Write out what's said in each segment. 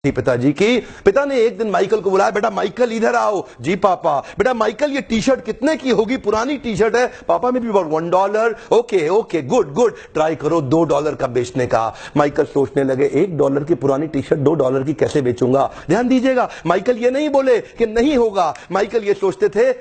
थी पिताजी की। पिता ने एक दिन माइकल को बुलाया, बेटा माइकल इधर आओ। जी पापा। बेटा माइकल ये टी शर्ट कितने की होगी? पुरानी टी शर्ट है पापा, में भी about $1। Okay okay good good, try करो $2 का बेचने का। माइकल सोचने लगे $1 की पुरानी टी शर्ट $2 की कैसे बेचूंगा। ध्यान दीजिएगा, माइकल ये नहीं बोले कि नहीं होगा, माइकल ये सोचते थे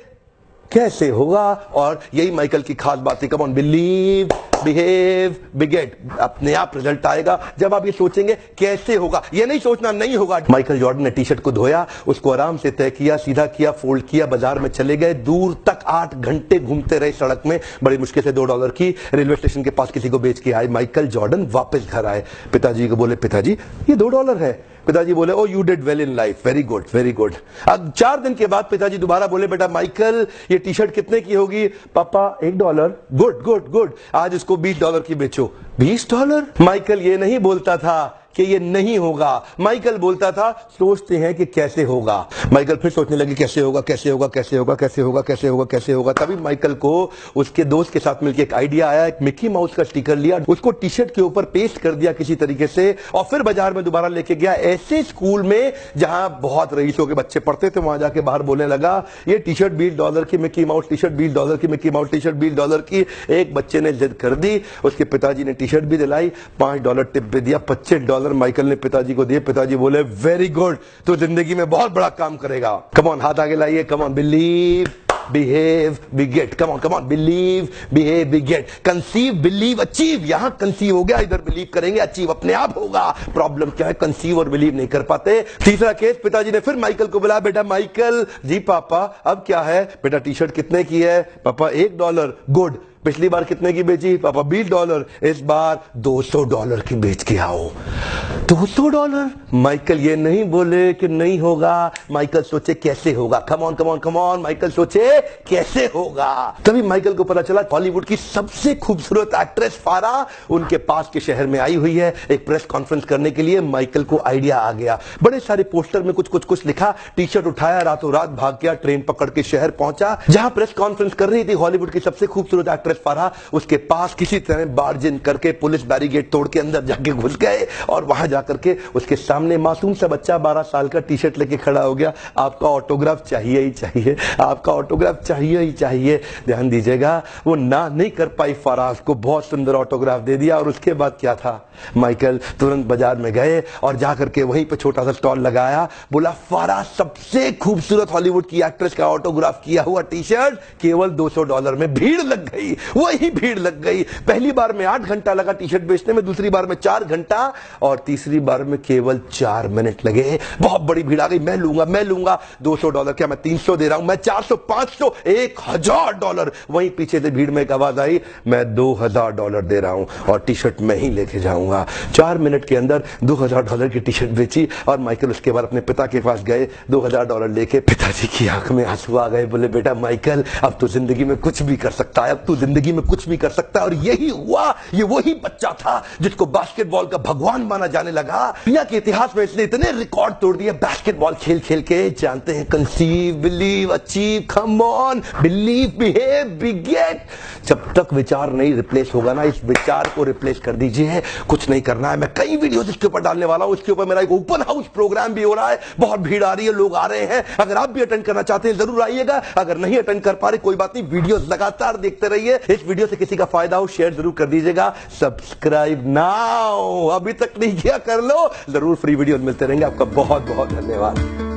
कैसे होगा। और यही माइकल की खास बात है, कम ऑन बिलीव बिहेव बिगेट, अपने आप रिजल्ट आएगा जब आप ये सोचेंगे कैसे होगा, ये नहीं सोचना नहीं होगा। माइकल जॉर्डन ने टी शर्ट को धोया, उसको आराम से तय किया, सीधा किया, फोल्ड किया, बाजार में चले गए, दूर तक 8 घंटे घूमते रहे सड़क में, बड़ी मुश्किल से $2 की रेलवे स्टेशन के पास किसी को बेच के आए। माइकल जॉर्डन वापस घर आए, पिताजी को बोले पिताजी ये $2 है। पिताजी बोले oh you did well in life, very good very good. अब 4 दिन के बाद पिताजी दोबारा बोले बेटा माइकल ये टी शर्ट कितने की होगी? पापा $1। गुड गुड गुड, आज इसको $20 की बेचो। $20? माइकल ये नहीं बोलता था कि ये नहीं होगा, माइकल बोलता था सोचते हैं कि कैसे होगा। माइकल फिर सोचने लगे कैसे होगा कैसे होगा कैसे होगा कैसे होगा कैसे होगा कैसे होगा। तभी माइकल को उसके दोस्त के साथ मिलकर एक आइडिया आया, एक मिकी माउस का स्टिकर लिया, उसको टी शर्ट के ऊपर पेस्ट कर दिया किसी तरीके से, और फिर बाजार में दोबारा लेके गया। ऐसे स्कूल में जहां बहुत रईसों के बच्चे पढ़ते थे, वहां जाके बाहर बोलने लगा ये टी शर्ट $20 की, मिकी माउस टी शर्ट $20 की, मिकी माउस टी शर्ट $20 की। एक बच्चे ने जिद कर दी, उसके पिताजी ने टी शर्ट भी दिलाई, $5 टिप भी दिया, $25 माइकल ने पिताजी को दिए। पिताजी बोले वेरी गुड, तो जिंदगी में बहुत बड़ा काम करेगा। कम ऑन, हाथ आगे लाइए, कम on, believe behave बिगेट, come on believe behave बिगेट, conceive believe achieve. यहां कंसीव हो गया, इधर बिलीव करेंगे, अचीव अपने आप होगा। प्रॉब्लम क्या है, कंसीव और बिलीव नहीं कर पाते। तीसरा केस, पिताजी ने फिर माइकल को बुलाया, बेटा माइकल। जी पापा अब क्या है? बेटा टी शर्ट कितने की है? पापा $1। गुड, पिछली बार कितने की बेची? पापा $20। इस बार $200 की बेच के आओ। $200? माइकल ये नहीं बोले कि नहीं होगा, माइकल सोचे कैसे होगा। Come on come on come on, Michael सोचे कैसे होगा। तभी माइकल को पता चला हॉलीवुड की सबसे खूबसूरत एक्ट्रेस फारा उनके पास के शहर में आई हुई है एक प्रेस कॉन्फ्रेंस करने के लिए। माइकल को आइडिया आ गया, बड़े सारे पोस्टर में कुछ कुछ कुछ लिखा, टी शर्ट उठाया, रातों रात भाग गया, ट्रेन पकड़ के शहर पहुंचा जहां प्रेस कॉन्फ्रेंस कर रही थी हॉलीवुड की सबसे खूबसूरत एक्ट्रेस फारा। उसके पास किसी तरह बार्ज इन करके पुलिस बैरिकेड तोड़ के अंदर जाके घुस गए, और वहां जाकर के उसके सामने मासूम सा बच्चा 12 साल का टी शर्ट लेके खड़ा हो गया। आपका ऑटोग्राफ चाहिए ही चाहिए, आपका ऑटोग्राफ चाहिए ही चाहिए। ध्यान दीजिएगा, वो ना नहीं कर पाई फारा, को बहुत सुंदर ऑटोग्राफ दे दिया। और उसके बाद क्या था, माइकल तुरंत बाजार में गए और जाकर के वहीं पे छोटा सा स्टॉल लगाया, बोला फारा सबसे खूबसूरत हॉलीवुड की एक्ट्रेस का ऑटोग्राफ किया हुआ टी शर्ट केवल $200 में। भीड़ लग गई, वही भीड़ लग गई। पहली बार में 8 घंटा लगा टी शर्ट बेचने में, दूसरी बार में 4 घंटा, और तीसरी बार में केवल 4 मिनट लगे। बहुत बड़ी भीड़ आ गई, मैं लूंगा $200 क्या मैं 300 दे रहा हूं, मैं 400 500 $1000। वहीं पीछे से भीड़ में एक आवाज आई, मैं $2000 दे रहा हूं और टी शर्ट मैं ही लेके जाऊंगा। 4 मिनट के अंदर $2000 की टी शर्ट बेची। और माइकल उसके बाद अपने पिता के पास गए, $2000 लेके पिताजी की आंख में आंसू आ गए। बोले बेटा माइकल अब तो जिंदगी में कुछ भी कर सकता है, अब तू जिंदगी में कुछ भी कर सकता है। और यही हुआ, ये वही बच्चा था जिसको बास्केटबॉल का भगवान माना जाने लगा। दुनिया के इतिहास में इसने इतने रिकॉर्ड तोड़ दिए बास्केटबॉल खेल खेल के। जानते हैं, conceive believe achieve, come on believe behave beget. जब तक विचार नहीं रिप्लेस होगा ना, इस विचार को रिप्लेस कर दीजिए। कुछ नहीं करना है, मैं कई वीडियोस इसके ऊपर डालने वाला हूं। इसके ऊपर मेरा एक ओपन हाउस प्रोग्राम भी हो रहा है, बहुत भीड़ आ रही है, लोग आ रहे हैं। अगर आप भी अटेंड करना चाहते हैं जरूर आइएगा, अगर नहीं अटेंड कर पा रहे कोई बात नहीं, वीडियोस लगातार देखते रहिए। इस वीडियो से किसी का फायदा हो शेयर जरूर कर दीजिएगा। सब्सक्राइब नाउ, अभी तक नहीं किया कर लो, जरूर फ्री वीडियो मिलते रहेंगे। आपका बहुत बहुत धन्यवाद।